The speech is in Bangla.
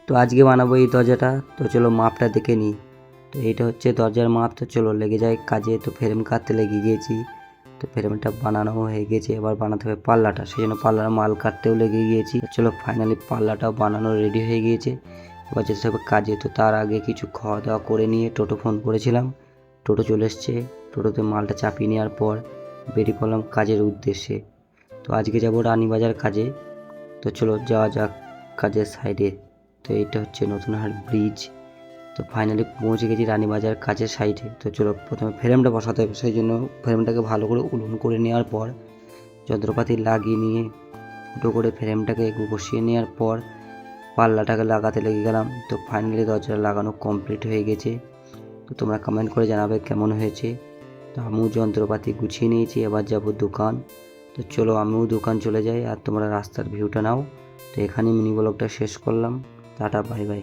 তো আজকে বানাবো এই দরজাটা। তো চলো মাপটা দেখে নিই। তো এইটা হচ্ছে দরজার মাপ। তো চলো লেগে যায় কাজে। তো ফ্রেম কাটতে লেগে গিয়েছি। তো ফ্রেমটা বানানো হয়ে গেছে, এবার বানাতে হবে পাল্লাটা। সেই জন্য পাল্লার মাল কাটতেও লেগে গিয়েছি। তো চলো ফাইনালি পাল্লাটাও বানানো রেডি হয়ে গিয়েছে, এবার যেতে হবে কাজে। তো তার আগে কিছু খাওয়া দাওয়া করে নিয়ে টোটো ফোন করেছিলাম, টোটো চলে এসছে। টোটোতে মালটা চাপিয়ে নেওয়ার পর বেরিয়ে পড়লাম কাজের উদ্দেশ্যে। তো আজকে যাবো রানীবাজার কাজে। তো চলো যাওয়া যাক কাজের সাইডে। তো এইটা হচ্ছে নতুনহাট ব্রিজ। তো ফাইনালি পৌঁছে গেছি রানীবাজার কাজের সাইডে। তো চলো প্রথমে ফ্রেমটা বসাতে হবে, সেই জন্য ফ্রেমটাকে ভালো করে উলুন করে নেওয়ার পর যন্ত্রপাতি লাগিয়ে নিয়ে ফুটো করে ফ্রেমটাকে বসিয়ে নেওয়ার পর পাল্লাটাকে লাগাতে লেগে গেলাম। তো ফাইনালি দরজাটা লাগানো কমপ্লিট হয়ে গেছে। তো তোমরা কমেন্ট করে জানাবে কেমন হয়েছে। তো আমিও যন্ত্রপাতি গুছিয়ে নিয়েছি, এবার যাব দোকান। তো চলো আমিও দোকান চলে যাই আর তোমরা রাস্তার ভিউটা নাও। তো এখানেই মিনি ব্লগটা শেষ করলাম। Tata, bye bye.